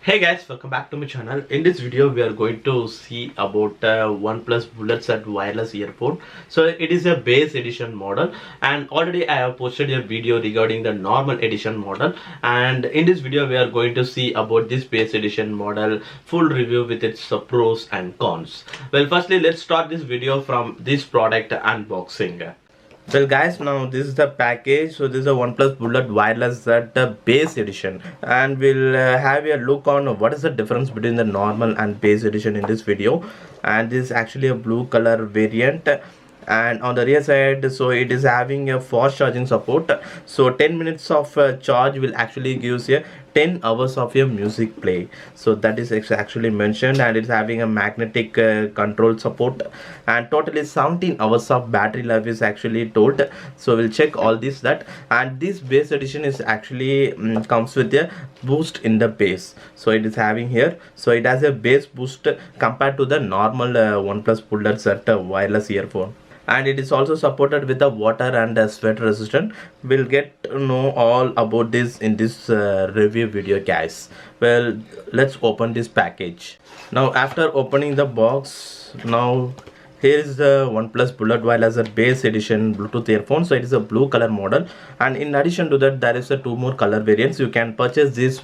Hey guys, welcome back to my channel. In this video we are going to see about OnePlus Bullet wireless earphone. So it is a base edition model, and already I have posted a video regarding the normal edition model, and in this video we are going to see about this base edition model full review with its pros and cons. Well, firstly let's start this video from this product unboxing. Well guys, now this is the package. So this is a OnePlus Bullet wireless base edition, and we'll have a look on what is the difference between the normal and base edition in this video. And this is actually a blue color variant, and on the rear side, so it is having a fast charging support. So 10 minutes of charge will actually gives you 10 hours of your music play. So that is actually mentioned, and it's having a magnetic control support, and totally 17 hours of battery life is actually told. So we'll check all this that. And this base edition is actually comes with a boost in the bass. So it is having here, so it has a bass boost compared to the normal OnePlus Bullet wireless earphone, and it is also supported with the water and sweat resistant. We'll get to know all about this in this review video guys. Well, let's open this package. Now after opening the box, now here is the OnePlus Bullet wireless base edition Bluetooth earphone. So it is a blue color model, and in addition to that there is a two more color variants. You can purchase this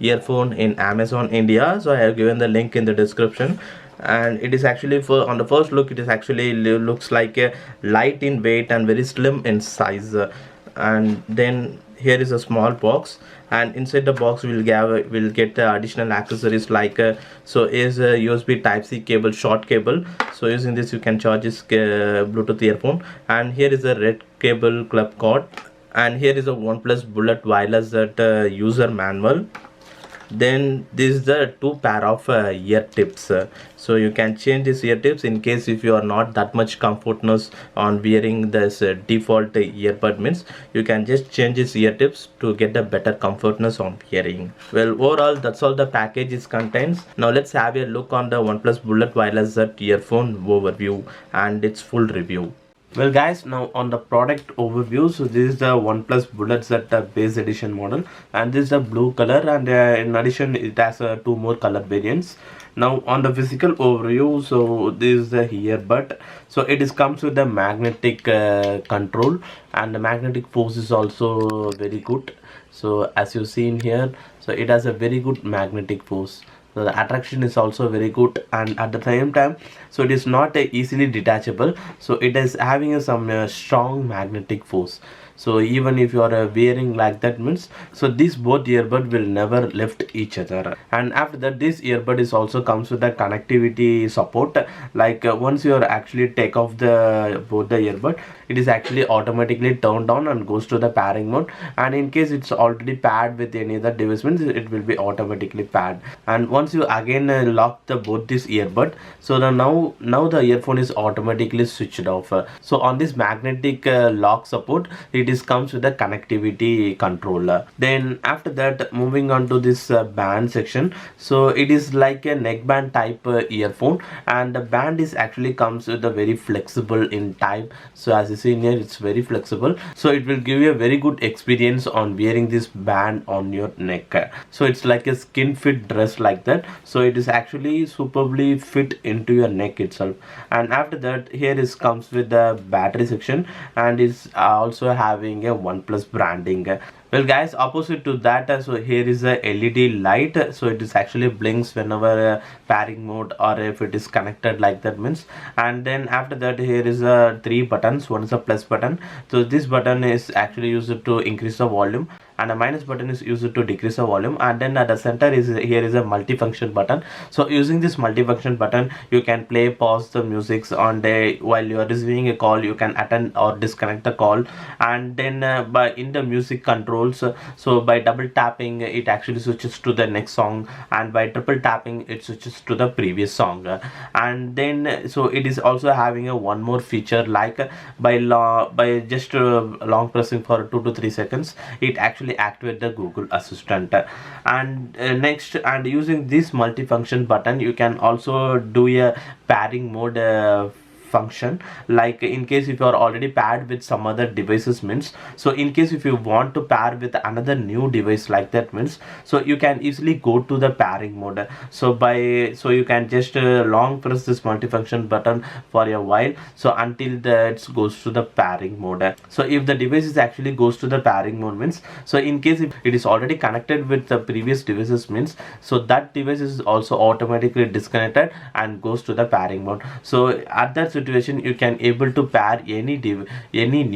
earphone in Amazon India, so I have given the link in the description. And it is actually, for on the first look, it is actually looks like a light in weight and very slim in size. And then here is a small box, and inside the box we'll get additional accessories like so is a USB type C cable, short cable. So using this you can charge this Bluetooth earphone. And here is a red cable club cord, and here is a OnePlus Bullet wireless user manual. Then this is the two pair of ear tips. So you can change these ear tips in case if you are not that much comfortness on wearing this default earbud, means you can just change these ear tips to get a better comfortness on wearing. Well, overall that's all the package is contains. Now let's have a look on the OnePlus Bullet wireless earphone overview and its full review. Well guys, now on the product overview, so this is the OnePlus Bullet base edition model, and this is the blue color, and in addition it has two more color variants. Now on the physical overview, so this is the earbud. So it is comes with the magnetic control, and the magnetic force is also very good. So as you see in here, so it has a very good magnetic force. So the attraction is also very good, and at the same time, so it is not easily detachable. So it is having some strong magnetic force. So even if you are wearing like that, means so these both earbud will never lift each other. And after that, this earbud is also comes with the connectivity support. Like once you are actually take off the both the earbud, it is actually automatically turned on and goes to the pairing mode. And in case it's already paired with any other device, means it will be automatically paired. And once you again lock the both this earbud, so now the earphone is automatically switched off. So on this magnetic lock support, it is comes with the connectivity controller. Then after that, moving on to this band section, so it is like a neckband type earphone, and the band is actually comes with a very flexible in type. So as you see here, it's very flexible, so it will give you a very good experience on wearing this band on your neck. So it's like a skin fit dress like that, so it is actually superbly fit into your neck itself. And after that, here is comes with the battery section, and is also having a OnePlus branding. Well guys, opposite to that, so here is a LED light. So it is actually blinks whenever pairing mode or if it is connected like that, means. And then after that, here is three buttons. One is a plus button, so this button is actually used to increase the volume, and a minus button is used to decrease the volume. And then at the center is here is a multifunction button. So using this multifunction button, you can play, pause the music on the while you are receiving a call. You can attend or disconnect the call. And then by in the music controls, so by double tapping it actually switches to the next song, and by triple tapping it switches to the previous song. And then so it is also having a one more feature, like by just long pressing for 2 to 3 seconds, it actually activate the Google Assistant. And next, and using this multifunction button, you can also do a pairing mode function, like in case if you are already paired with some other devices means, so in case if you want to pair with another new device like that means, so you can easily go to the pairing mode. So you can just long press this multifunction button for a while, so until that goes to the pairing mode. So if the device is actually goes to the pairing mode means, so in case if it is already connected with the previous devices means, so that device is also automatically disconnected and goes to the pairing mode. So at that situation you can able to pair any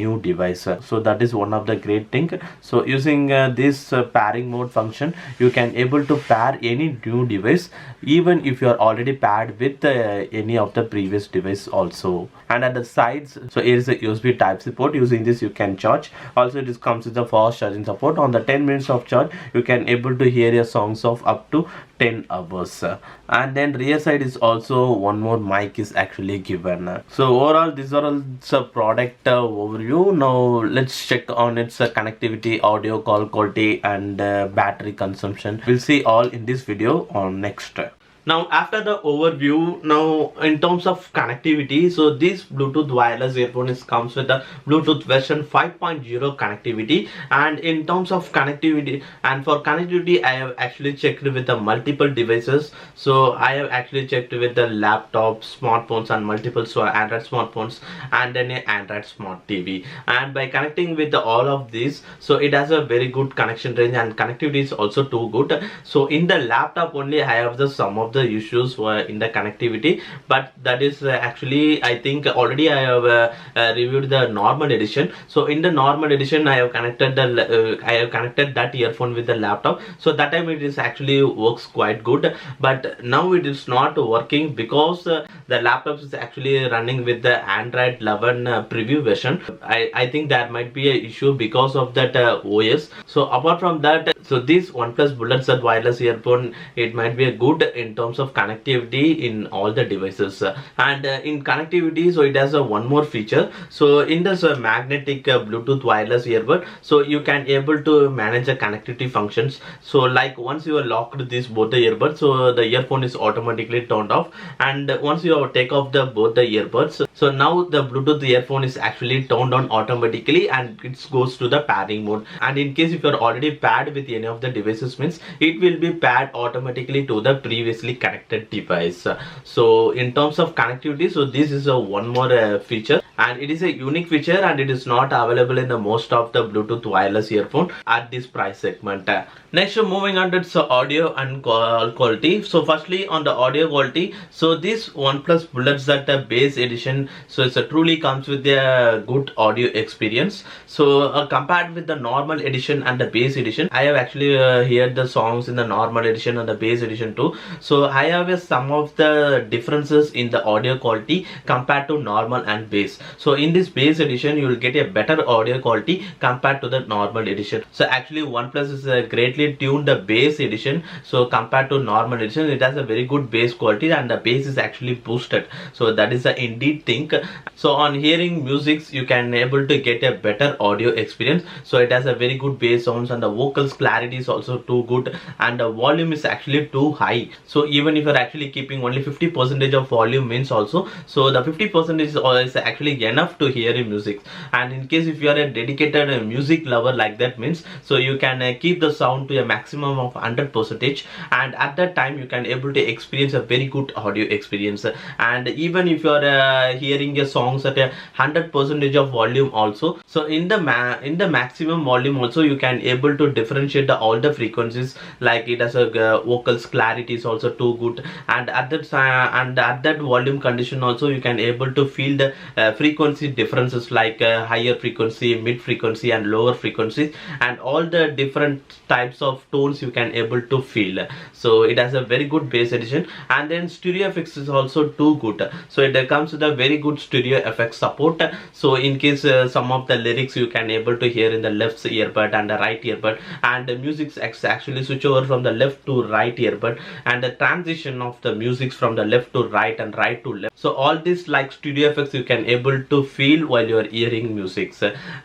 new device. So that is one of the great thing. So using this pairing mode function, you can able to pair any new device even if you are already paired with any of the previous device also. And at the sides, so here is a USB type support. Using this you can charge. Also it comes with the fast charging support. On the 10 minutes of charge you can able to hear your songs of up to 10 hours. And then rear side is also one more mic is actually given. So overall these are all product overview. Now let's check on its connectivity, audio, call quality, and battery consumption. We'll see all in this video on next. Now after the overview, now in terms of connectivity, so this Bluetooth wireless earphone comes with the Bluetooth version 5.0 connectivity. And in terms of connectivity, and for connectivity I have actually checked with the multiple devices. So I have actually checked with the laptop, smartphones, and multiple Android smartphones, and then an Android smart TV. And by connecting with all of these, so it has a very good connection range, and connectivity is also too good. So in the laptop only I have the some of the issues were in the connectivity, but that is actually I think already I have reviewed the normal edition. So in the normal edition I have connected that earphone with the laptop, so that time it is actually works quite good. But now it is not working because the laptop is actually running with the Android 11 preview version. I think that might be an issue because of that OS. So apart from that, so this OnePlus Bullet wireless earphone, it might be a good in terms of connectivity in all the devices. And in connectivity, so it has one more feature. So in this magnetic Bluetooth wireless earbud, so you can able to manage the connectivity functions. So like once you are locked this both the earbuds, so the earphone is automatically turned off. And once you take off the both the earbuds, so now the Bluetooth earphone is actually turned on automatically and it goes to the pairing mode. And in case if you are already paired with any of the devices means, it will be paired automatically to the previously connected device. So in terms of connectivity, so this is a one more feature, and it is a unique feature, and it is not available in the most of the Bluetooth wireless earphone at this price segment. Next, moving on to its audio and call quality. So firstly on the audio quality, so this OnePlus Bullet base edition, so it truly comes with a good audio experience. So compared with the normal edition and the base edition, I have actually heard the songs in the normal edition and the base edition too. So I have some of the differences in the audio quality compared to normal and base. So in this base edition you will get a better audio quality compared to the normal edition. So actually OnePlus is greatly tuned the base edition, so compared to normal edition it has a very good bass quality, and the bass is actually boosted. So that is a indeed thing. So on hearing music you can able to get a better audio experience. So it has a very good bass sounds, and the vocals clarity is also too good, and the volume is actually too high. So even if you're actually keeping only 50% of volume means also, so the 50% is actually enough to hear your music. And in case if you are a dedicated music lover like that means, so you can keep the sound to a maximum of 100%, and at that time you can able to experience a very good audio experience. And even if you are hearing your songs at 100% of volume also, so in the maximum volume also you can able to differentiate all the frequencies, like it has a vocals clarity is also too good, and at that volume condition also you can able to feel the frequency differences, like higher frequency, mid frequency, and lower frequencies, and all the different types of tones you can able to feel. So it has a very good bass edition, and then stereo effects is also too good. So it comes with a very good stereo effects support. So in case some of the lyrics you can able to hear in the left earbud and the right earbud, and music actually switch over from the left to right earbud, and the transition of the music from the left to right and right to left. So all this like studio effects you can able to feel while you are hearing music.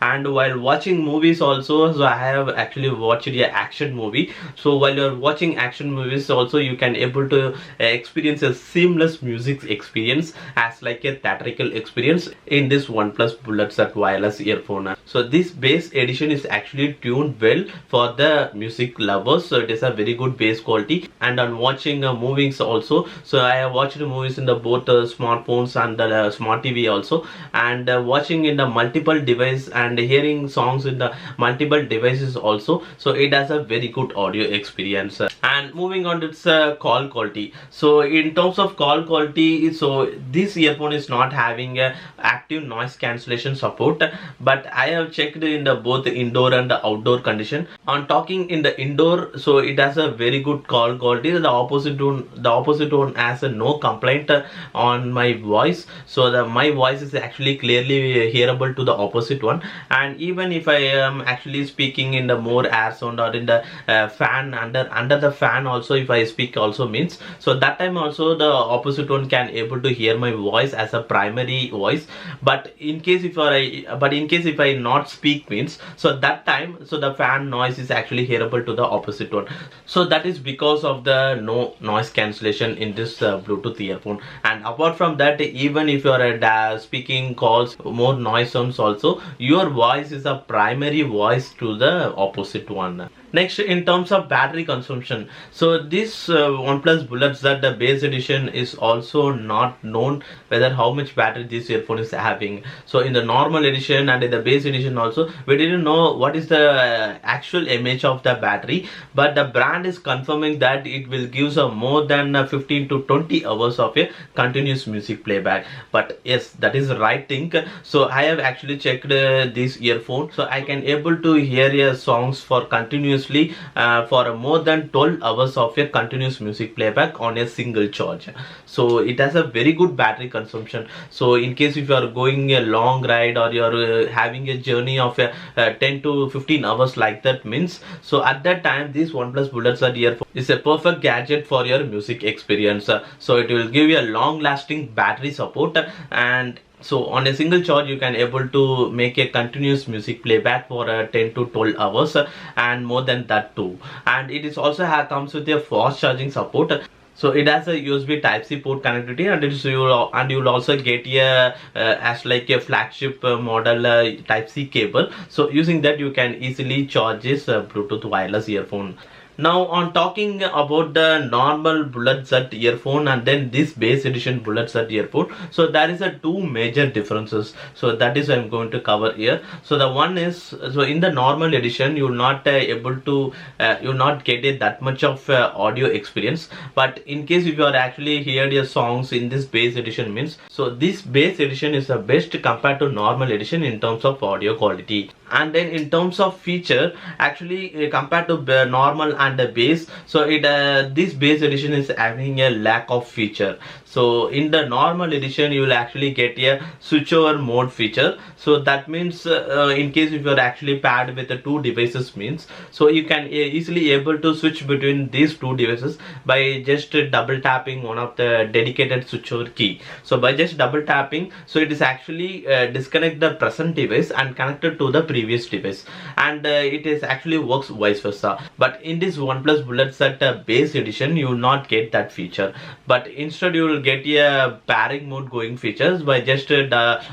And while watching movies also, so I have actually watched a action movie. So while you're watching action movies also, you can able to experience a seamless music experience as like a theatrical experience in this OnePlus Bullet Set wireless earphone. So this bass edition is actually tuned well for the music lovers, so it is a very good bass quality. And on watching movies also, so I have watched movies in the both smartphones and the smart TV also, and watching in the multiple device and hearing songs in the multiple devices also, so it has a very good audio experience. And moving on to its call quality. So in terms of call quality, so this earphone is not having a active noise cancellation support, but I have checked in the both indoor and the outdoor condition. On talking in the indoor, so it has a very good call quality. The opposite one has a no complaint on my voice, so my voice is actually clearly hearable to the opposite one. And even if I am actually speaking in the more air sound or in the fan under the fan also, if I speak also means, so that time also the opposite one can able to hear my voice as a primary voice. But in case if I not speak means, so that time, so the fan noise is actually hearable to the opposite one. So that is because of the no noise cancellation in this Bluetooth earphone. And apart from that, even if you are speaking calls more noise sounds also, your voice is a primary voice to the opposite one. Next, in terms of battery consumption, so this OnePlus Bullet Z, the base edition, is also not known whether how much battery this earphone is having. So in the normal edition and in the base edition also, we didn't know what is the actual image of the battery, but the brand is confirming that it will give more than 15 to 20 hours of a continuous music playback. But yes, that is the right thing. So I have actually checked this earphone, so I can able to hear songs for continuous for more than 12 hours of a continuous music playback on a single charge. So it has a very good battery consumption. So in case if you are going a long ride or you are having a journey of 10 to 15 hours like that means, so at that time this OnePlus Bullet Z earphone is a perfect gadget for your music experience. So it will give you a long lasting battery support, and so on a single charge you can able to make a continuous music playback for 10 to 12 hours and more than that too. And it is also comes with a fast charging support. So it has a USB Type-C port connectivity, and you'll also get a as like a flagship model Type-C cable. So using that you can easily charge this Bluetooth wireless earphone. Now on talking about the normal Bullet Z earphone and then this base edition Bullet Z earphone, so there is a two major differences. So that is I'm going to cover here. So the one is, so in the normal edition you will not able to you will not get that much of audio experience. But in case if you are actually heard your songs in this base edition means, so this base edition is the best compared to normal edition in terms of audio quality. And then in terms of feature, actually compared to normal and the base, so it this base edition is having a lack of feature. So in the normal edition you will actually get a switchover mode feature. So that means in case if you are actually paired with the two devices means, so you can easily able to switch between these two devices by just double tapping one of the dedicated switchover key. So by just double tapping, so it is actually disconnect the present device and connected to the previous device, and it is actually works vice versa. But in this OnePlus Bullet Z base edition you will not get that feature, but instead you will get a pairing mode going features. By just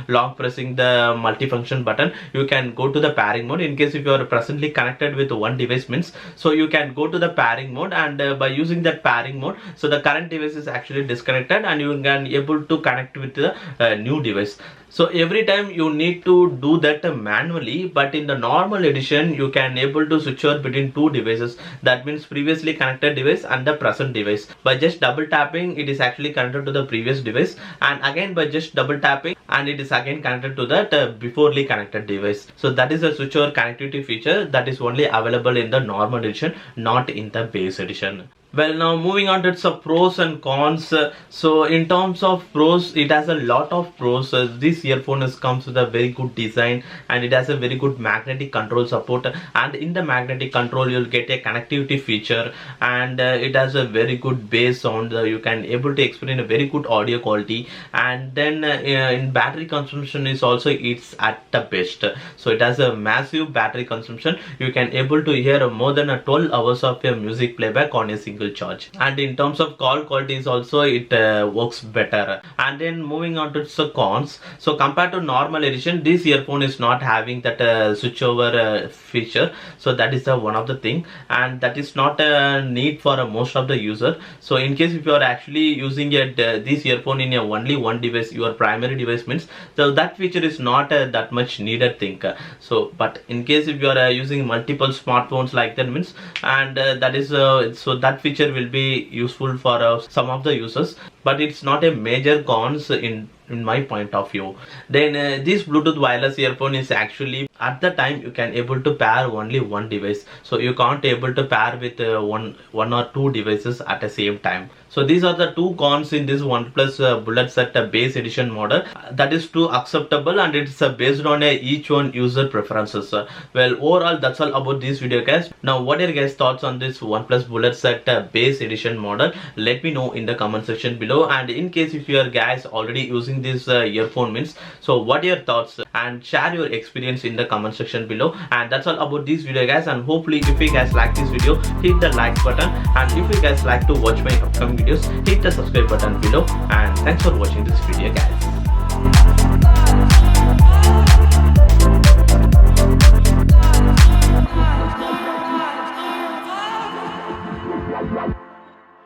long pressing the multifunction button you can go to the pairing mode. In case if you are presently connected with one device means, so you can go to the pairing mode, and by using that pairing mode, so the current device is actually disconnected and you can able to connect with the new device. So every time you need to do that manually, but in the normal edition you can able to switch over between two devices. That means previously connected device and the present device. By just double tapping it is actually connected to the previous device, and again by just double tapping and it is again connected to that beforely connected device. So that is a switchover connectivity feature that is only available in the normal edition, not in the base edition. Well, now moving on to some pros and cons. So in terms of pros, it has a lot of pros. This earphone comes with a very good design, and it has a very good magnetic control support. And in the magnetic control, you'll get a connectivity feature, and it has a very good bass sound. You can able to experience a very good audio quality. And then in battery consumption is also it's at the best. So it has a massive battery consumption. You can able to hear more than 12 hours of your music playback on a single charge. And in terms of call quality is also it works better. And then moving on to the cons. So compared to normal edition, this earphone is not having that switchover feature. So that is one of the thing, and that is not a need for most of the user. So in case if you are actually using this earphone in only one device, your primary device means, so that feature is not that much needed thing. So but in case if you are using multiple smartphones like that means, and that is so that feature will be useful for some of the users, but it's not a major cons in my point of view. Then this Bluetooth wireless earphone is actually at the time you can able to pair only one device, so you can't able to pair with one or two devices at the same time. So these are the two cons in this OnePlus Bullet Set base edition model. That is too acceptable, and it's based on each one user preferences. Well, overall that's all about this video, guys. Now what are your guys thoughts on this OnePlus Bullet Set base edition model? Let me know in the comment section below. And in case if you are guys already using this earphone means, so what are your thoughts, and share your experience in the comment section below. And that's all about this video, guys. And hopefully if you guys like this video, hit the like button, and if you guys like to watch my upcoming videos, hit the subscribe button below. And thanks for watching this video, guys.